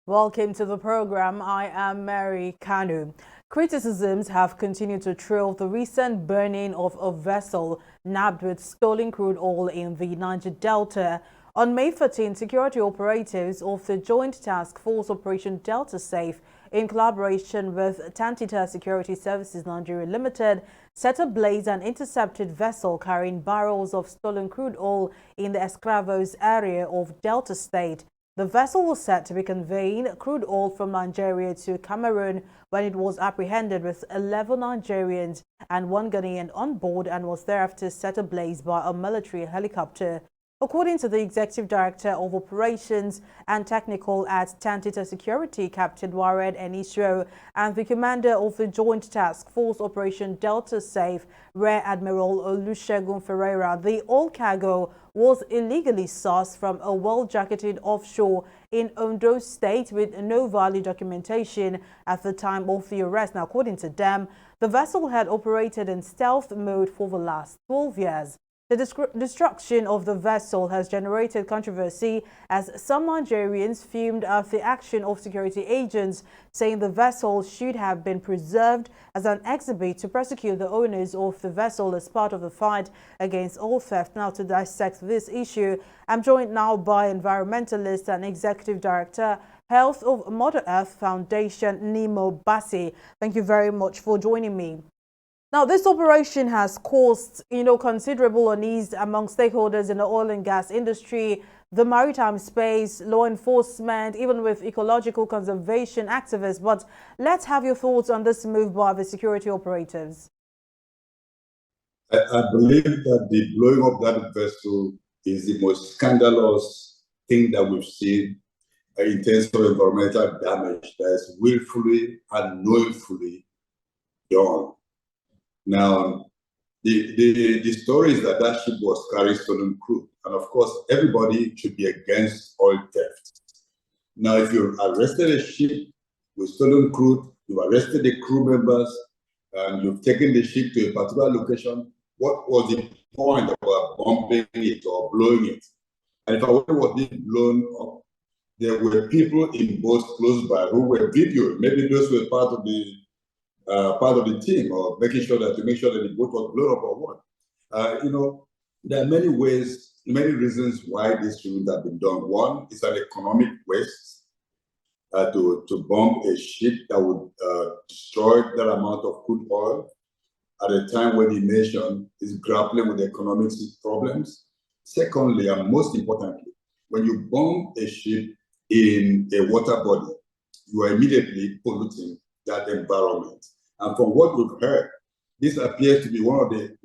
Welcome to the program. I am Mary Kanu. Criticisms have continued to trail the recent burning of a vessel nabbed with stolen crude oil in the Niger Delta. On May 14, security operatives of the Joint Task Force Operation Delta Safe, in collaboration with Tantita Security Services Nigeria Limited, set ablaze an intercepted vessel carrying barrels of stolen crude oil in the Escravos area of Delta State. The vessel was said to be conveying crude oil from Nigeria to Cameroon when it was apprehended with 11 Nigerians and 1 Ghanaian on board and was thereafter set ablaze by a military helicopter. According to the Executive Director of Operations and Technical at Tantita Security, Captain Wared Enisro, and the Commander of the Joint Task Force Operation Delta Safe, Rear Admiral Olusegun Ferreira, the oil cargo was illegally sourced from a well-jacketed offshore in Ondo State with no valid documentation at the time of the arrest. Now, according to them, the vessel had operated in stealth mode for the last 12 years. The destruction of the vessel has generated controversy as some Nigerians fumed at the action of security agents, saying the vessel should have been preserved as an exhibit to prosecute the owners of the vessel as part of the fight against oil theft. Now, to dissect this issue, I'm joined now by Environmentalist and Executive Director, Health of Mother Earth Foundation, Nemo Bassi. Thank you very much for joining me. Now, this operation has caused, considerable unease among stakeholders in the oil and gas industry, the maritime space, law enforcement, even with ecological conservation activists. But let's have your thoughts on this move by the security operatives. I believe that the blowing of that vessel is the most scandalous thing that we've seen in terms of environmental damage that is willfully and knowingly done. Now, the story is that that ship was carrying stolen crude. And of course, everybody should be against oil theft. Now, if you've arrested a ship with stolen crude, you've arrested the crew members, and you've taken the ship to a particular location, what was the point about bombing it or blowing it? And if I wonder what being blown up, there were people in boats close by who were videoing. Maybe those were part of the team, or making sure that the boat was blown up or what. There are many reasons why this shouldn't have been done. One is an economic waste to bomb a ship that would destroy that amount of crude oil at a time when the nation is grappling with economic problems. Secondly, and most importantly, when you bomb a ship in a water body, you are immediately polluting that environment. And from what we've heard, this appears to be one of the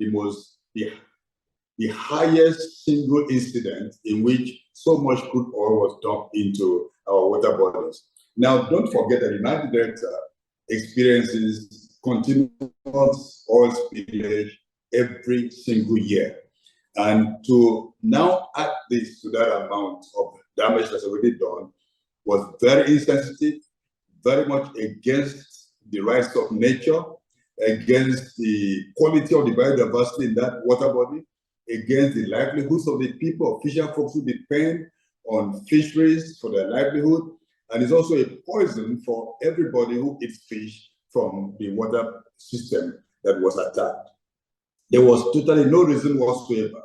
highest single incident in which so much crude oil was dumped into our water bodies. Now, don't forget that the Niger Delta experiences continuous oil spillage every single year. And to now add this to that amount of damage that's already done was very insensitive, very much against the rights of nature, against the quality of the biodiversity in that water body, against the livelihoods of the people, fisher folks who depend on fisheries for their livelihood. And it's also a poison for everybody who eats fish from the water system that was attacked. There was totally no reason whatsoever.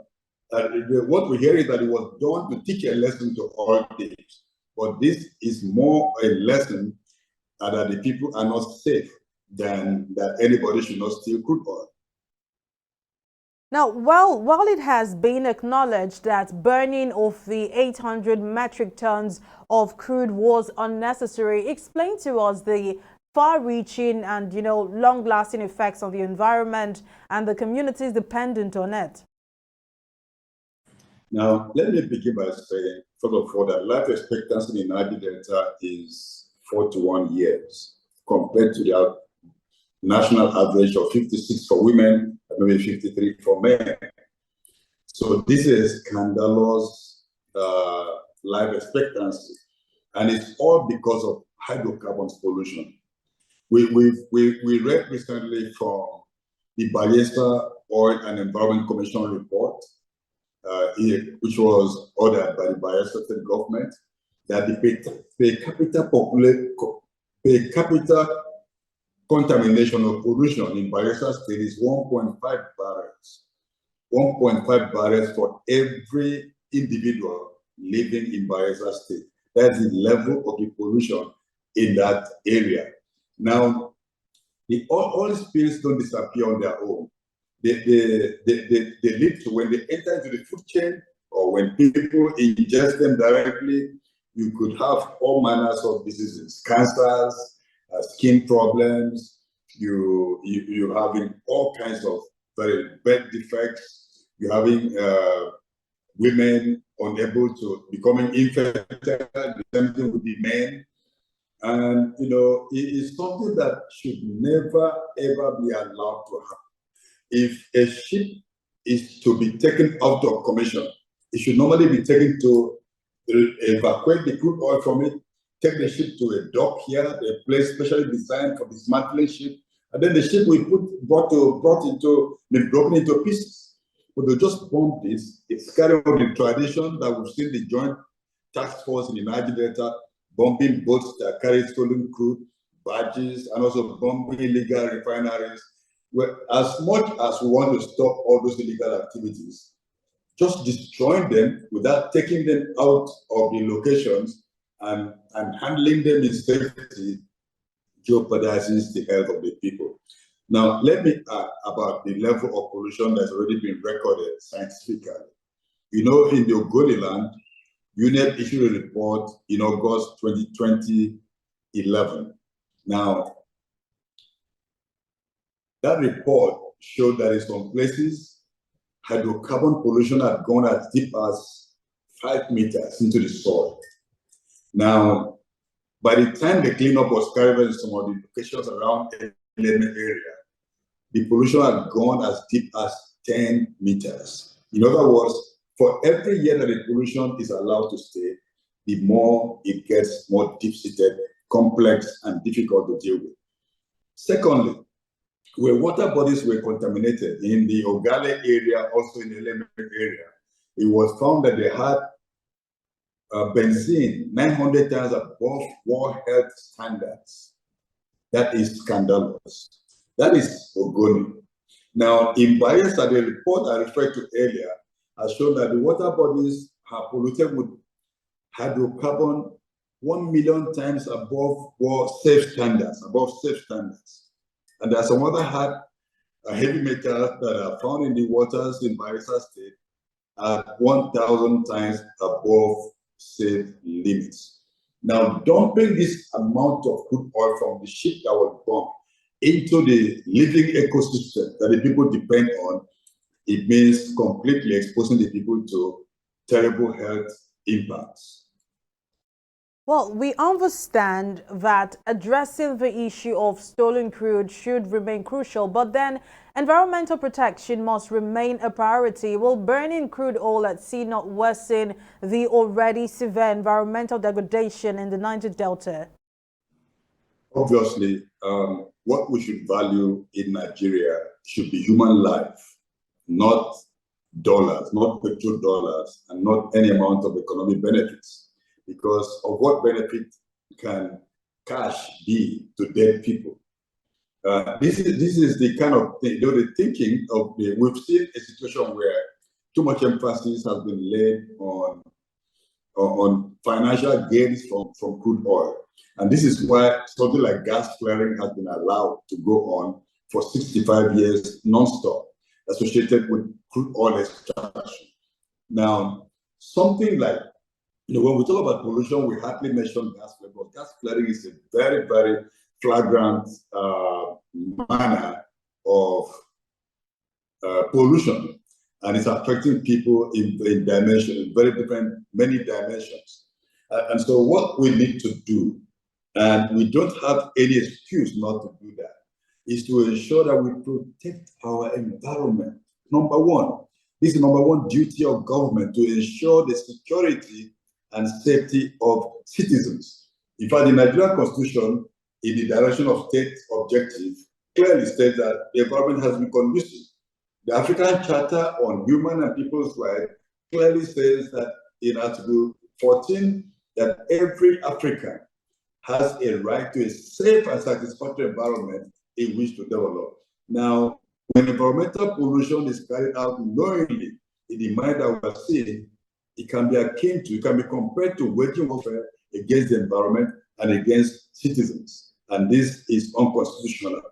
What we hear is that it was done to teach a lesson to all thieves. But this is more a lesson that the people are not safe, than that anybody should not steal crude oil. Now, while it has been acknowledged that burning of the 800 metric tons of crude was unnecessary, explain to us the far-reaching and, long-lasting effects on the environment and the communities dependent on it. Now, let me begin by saying, first of all, that life expectancy in Niger Delta is 41 years compared to the national average of 56 for women and maybe 53 for men. So this is scandalous life expectancy, and it's all because of hydrocarbons pollution. We read recently from the Bayelsa Oil and Environment Commission report, which was ordered by the Bayelsa State government, that the per capita contamination or pollution in Bayelsa State is 1.5 barrels. 1.5 barrels for every individual living in Bayelsa State. That's the level of the pollution in that area. Now, the oil spills don't disappear on their own. They lead to, when they enter into the food chain or when people ingest them directly, you could have all manners of diseases, cancers, skin problems, you're having all kinds of very bad defects, you're having women unable to becoming infertile, the same thing with the men. And it is something that should never ever be allowed to happen. If a ship is to be taken out of commission, it should normally be taken to evacuate the crude oil from it, take the ship to a dock here, a place specially designed for dismantling ship, and then the ship will be broken into pieces. But they just bomb this. It's carrying on the tradition that we've seen the Joint Task Force in the Niger Delta bombing boats that carry stolen crude, barges, and also bombing illegal refineries. Well, as much as we want to stop all those illegal activities, just destroying them without taking them out of the locations and handling them in safety jeopardizes the health of the people. Now, let me add about the level of pollution that's already been recorded scientifically. In the Ogoniland, UNEP issued a report in August 2011. Now, that report showed that in some places, hydrocarbon pollution had gone as deep as 5 meters into the soil. Now, by the time the cleanup was carried out in some of the locations around the area, the pollution had gone as deep as 10 meters. In other words, for every year that the pollution is allowed to stay, the more it gets more deep-seated, complex, and difficult to deal with. Secondly, where water bodies were contaminated in the Ogale area, also in the Eleme area, it was found that they had benzene 900 times above World Health Standards. That is scandalous. That is Ogoni. Now, in Bayelsa, the report I referred to earlier has shown that the water bodies are polluted with hydrocarbon 1 million times above world safe standards, And there are some other heavy metals that are found in the waters in Bayelsa State at 1,000 times above safe limits. Now, dumping this amount of crude oil from the ship that was bombed into the living ecosystem that the people depend on, it means completely exposing the people to terrible health impacts. Well, we understand that addressing the issue of stolen crude should remain crucial, but then environmental protection must remain a priority. Will burning crude oil at sea not worsen the already severe environmental degradation in the Niger Delta? Obviously, what we should value in Nigeria should be human life, not dollars, not petrodollars, and not any amount of economic benefits. Because of what benefit can cash be to dead people? This is the kind of thing, the thinking of we've seen a situation where too much emphasis has been laid on financial gains from crude oil. And this is why something like gas flaring has been allowed to go on for 65 years non-stop, associated with crude oil extraction. Now, something like, when we talk about pollution, we hardly mention gas flaring, but gas flaring is a very, very flagrant manner of pollution, and it's affecting people in many dimensions. And so what we need to do, and we don't have any excuse not to do that, is to ensure that we protect our environment. Number one, this is the number one duty of government, to ensure the security and safety of citizens. In fact, the Nigerian Constitution, in the direction of state objective, clearly states that the environment has been conducive. The African Charter on Human and People's Rights clearly says that in Article 14, that every African has a right to a safe and satisfactory environment in which to develop. Now, when environmental pollution is carried out knowingly in the manner that we are seeing, it can be compared to waging warfare against the environment and against citizens. And this is unconstitutional.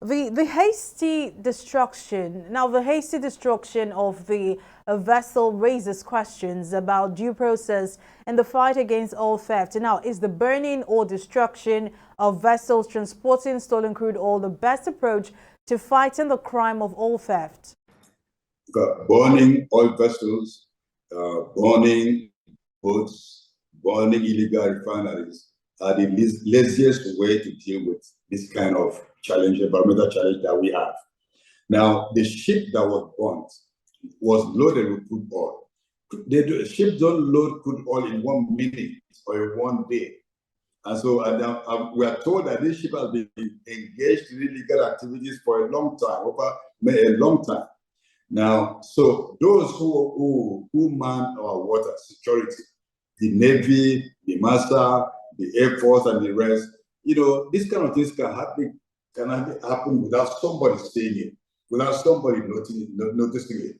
The hasty destruction, now the hasty destruction of the vessel raises questions about due process and the fight against oil theft. Now, is the burning or destruction of vessels transporting stolen crude oil the best approach to fighting the crime of oil theft? Burning oil vessels, burning boats, burning illegal refineries are the laziest way to deal with this kind of challenge, environmental challenge that we have. Now, the ship that was burnt was loaded with crude oil. Ships don't load crude oil in 1 minute or in 1 day. And so we are told that this ship has been engaged in illegal activities for a long time, over a long time. Now, so those who man our water security, the Navy, the Master, the Air Force, and the rest, these kind of things can happen without somebody seeing it, without somebody noticing it.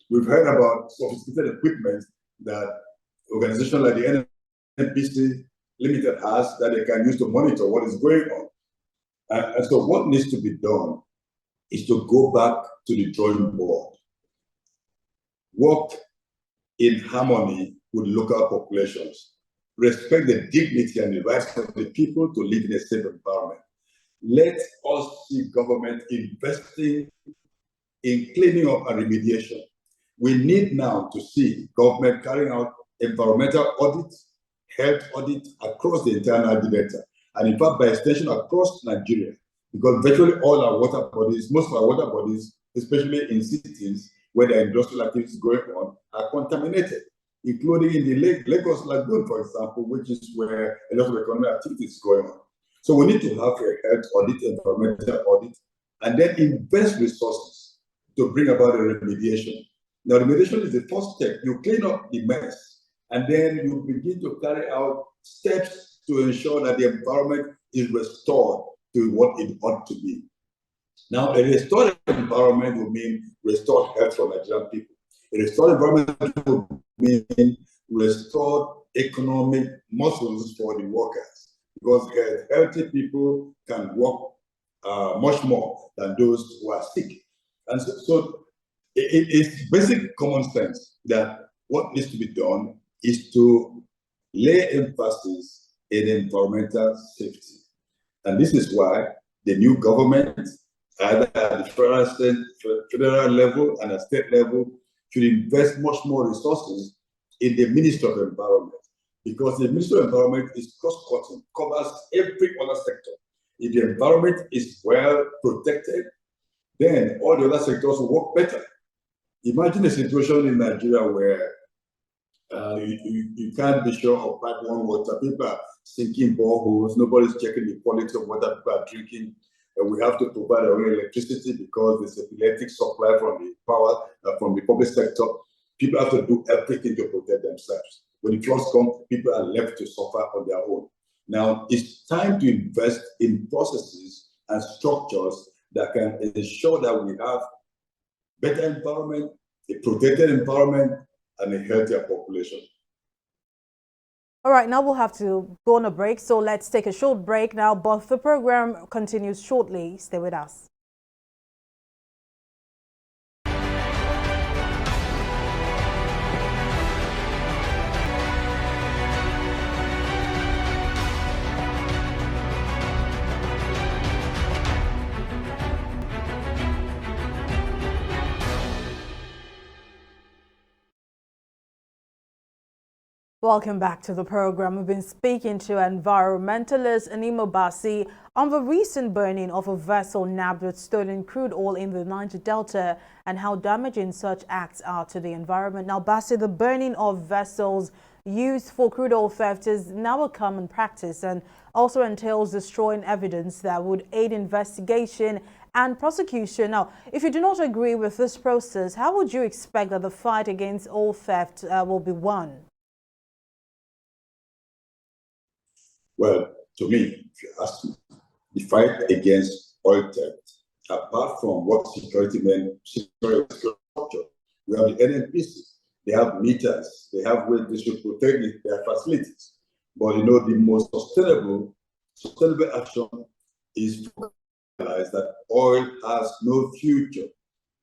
We've heard about sophisticated equipment that organizations like the NPC Limited has that they can use to monitor what is going on. And so what needs to be done is to go back to the drawing board, work in harmony with local populations, respect the dignity and the rights of the people to live in a safe environment. Let us see government investing in cleaning up and remediation. We need now to see government carrying out environmental audits, health audits across the entire Niger Delta, and in fact, by extension, across Nigeria, because virtually all our water bodies, most of our water bodies, especially in cities where the industrial activities going on, are contaminated, including in the Lagos Lagoon, for example, which is where a lot of economic activity is going on. So we need to have a health audit, environmental audit, and then invest resources to bring about a remediation. Now, remediation is the first step. You clean up the mess, and then you begin to carry out steps to ensure that the environment is restored to what it ought to be. Now, a restored environment will mean restored health for Nigerian people. A restored environment will mean restored economic muscles for the workers, because healthy people can work much more than those who are sick. And so it's basic common sense that what needs to be done is to lay emphasis in environmental safety. And this is why the new government, either at the federal level and at state level, should invest much more resources in the Ministry of Environment, because the Ministry of Environment is cross-cutting, covers every other sector. If the environment is well protected, then all the other sectors will work better. Imagine a situation in Nigeria where you can't be sure of pipeline water. People are sinking boreholes. Nobody's checking the quality of water people are drinking. We have to provide our own electricity because there's a electric supply from the power from the public sector. People have to do everything to protect themselves. When the floods come, people are left to suffer on their own. Now, it's time to invest in processes and structures that can ensure that we have better environment, a protected environment, and a healthier population. All right, now we'll have to go on a break, so let's take a short break now, but the program continues shortly. Stay with us. Welcome back to the program. We've been speaking to environmentalist Animo Basi on the recent burning of a vessel nabbed with stolen crude oil in the Niger Delta and how damaging such acts are to the environment. Now, Basi, the burning of vessels used for crude oil theft is now a common practice and also entails destroying evidence that would aid investigation and prosecution. Now, if you do not agree with this process, how would you expect that the fight against oil theft will be won? Well, to me, if you ask me, the fight against oil theft, apart from what security men, security structure, we have the NNPC, they have meters, they have ways they should protect their facilities. But you know, the most sustainable action is to realize that oil has no future.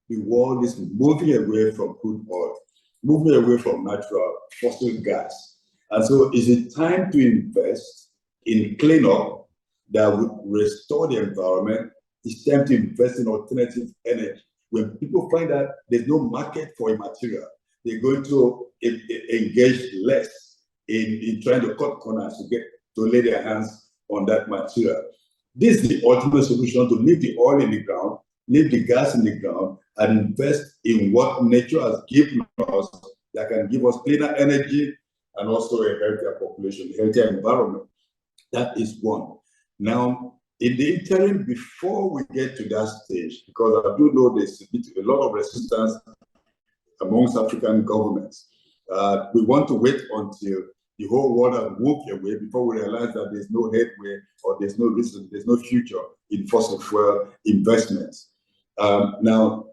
The world is moving away from crude oil, moving away from natural fossil gas. And so is it time to invest in cleanup that would restore the environment? It's time to invest in alternative energy. When people find that there's no market for a material, they're going to engage less in trying to cut corners to lay their hands on that material. This is the ultimate solution: to leave the oil in the ground, leave the gas in the ground, and invest in what nature has given us that can give us cleaner energy and also a healthier population, a healthier environment. That is one. Now, in the interim, before we get to that stage, because I do know there's a lot of resistance amongst African governments, we want to wait until the whole world has moved away before we realize that there's no headway or there's no reason, there's no future in fossil fuel investments. Now,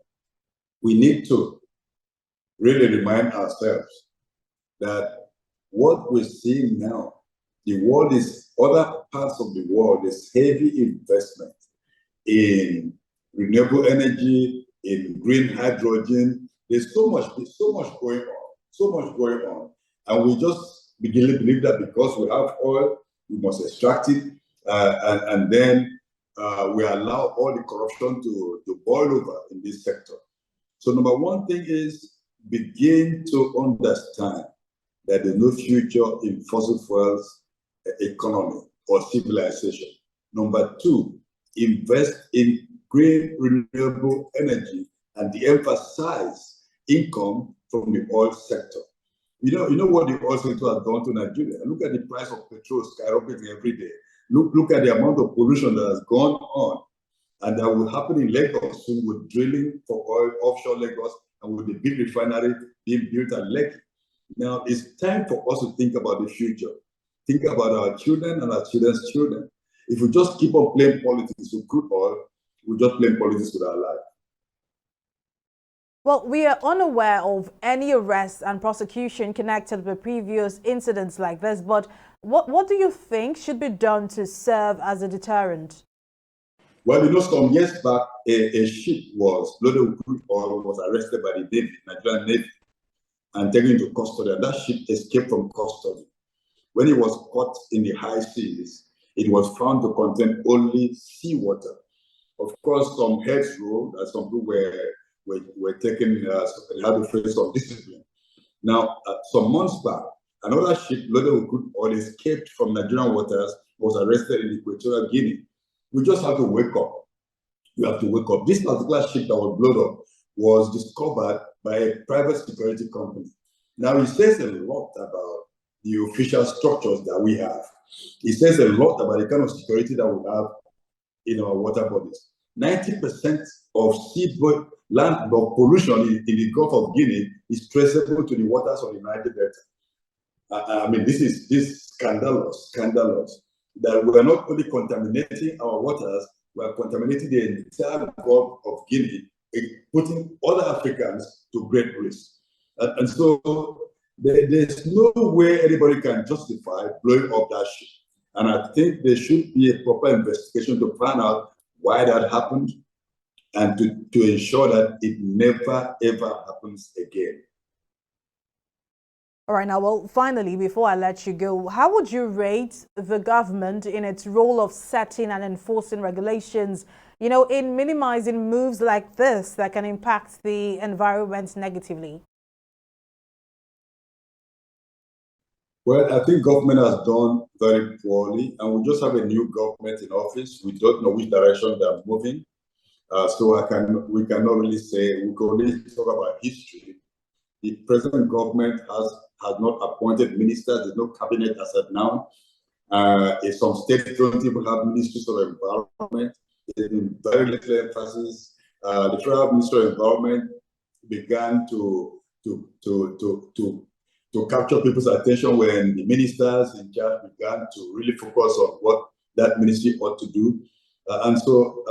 we need to really remind ourselves that what we're seeing now, the world is, other parts of the world is heavy investment in renewable energy, in green hydrogen. There's so much going on. And we just begin to believe that because we have oil, we must extract it, and then we allow all the corruption to boil over in this sector. So number one thing is begin to understand that there's no future in fossil fuels economy or civilization. Number two, invest in green renewable energy and de-emphasize income from the oil sector. You know what the oil sector has done to Nigeria? Look at the price of petrol skyrocketing every day. Look at the amount of pollution that has gone on, and that will happen in Lagos soon with drilling for oil offshore Lagos and with the big refinery being built at Lekki. Now it's time for us to think about the future. Think about our children and our children's children. If we just keep on playing politics with crude oil, we just play politics with our life. Well, we are unaware of any arrests and prosecution connected with previous incidents like this, but what do you think should be done to serve as a deterrent? Well, you know, some years back, a ship was loaded with crude oil, was arrested by the Navy, Nigerian Navy, and taken into custody. And that ship escaped from custody. When it was caught in the high seas, it was found to contain only seawater. Of course, some heads rolled, and some people were taken, they had to face some discipline. Now, some months back, another ship loaded with crude oil escaped from Nigerian waters, was arrested in Equatorial Guinea. We just have to wake up. You have to wake up. This particular ship that was blown up was discovered by a private security company. Now, it says a lot about the official structures that we have. It says a lot about the kind of security that we have in our water bodies. 90% of seaborne land pollution in the Gulf of Guinea is traceable to the waters of the Niger Delta. I mean, this is scandalous, that we are not only contaminating our waters, we are contaminating the entire Gulf of Guinea, putting other Africans to great risk. And so there's no way anybody can justify blowing up that ship. And I think there should be a proper investigation to find out why that happened and to ensure that it never, ever happens again. All right, now, well, finally, before I let you go, how would you rate the government in its role of setting and enforcing regulations, you know, in minimizing moves like this that can impact the environment negatively? Well, I think government has done very poorly, and we just have a new government in office. We don't know which direction they're moving. So we cannot really say, we can only talk about history. The present government has not appointed ministers. There's no cabinet as of now. Some states don't even have ministries of environment. There's been very little emphasis. The Federal Ministry of Environment began to to capture people's attention when the ministers in charge began to really focus on what that ministry ought to do. And so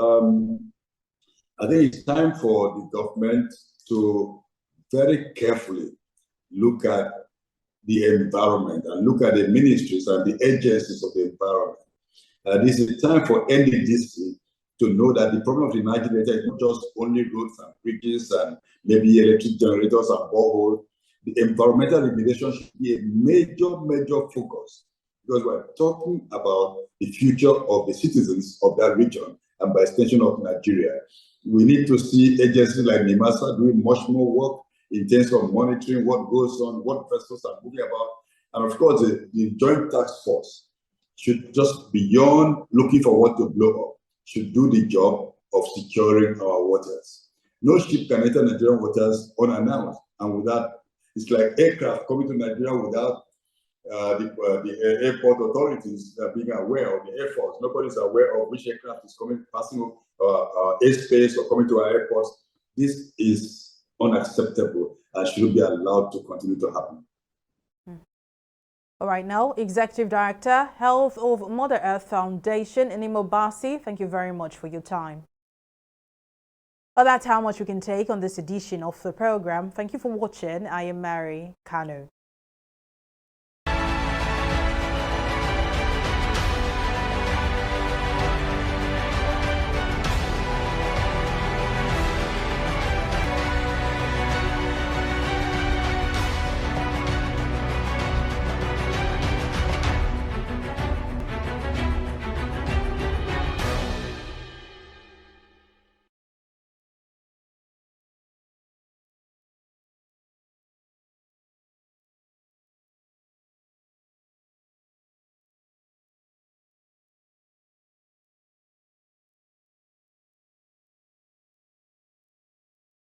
I think it's time for the government to very carefully look at the environment and look at the ministries and the agencies of the environment. This is a time for NDDC to know that the problem of the Niger Delta is not just only roads and bridges and maybe electric generators and boreholes. The environmental remediation should be a major focus, because we're talking about the future of the citizens of that region and by extension of Nigeria. We need to see agencies like NIMASA doing much more work in terms of monitoring what goes on, what vessels are moving about. And of course, the Joint Task Force should just, beyond looking for what to blow up, should do the job of securing our waters. No ship can enter Nigerian waters unannounced, and without, it's like aircraft coming to Nigeria without the airport authorities being aware of the Air Force. Nobody's aware of which aircraft is coming, passing airspace or coming to our airports. This is unacceptable and shouldn't be allowed to continue to happen. All right, now, Executive Director, Health of Mother Earth Foundation, Enimo Basi, thank you very much for your time. Well, that's how much we can take on this edition of the program. Thank you for watching. I am Mary Kanu.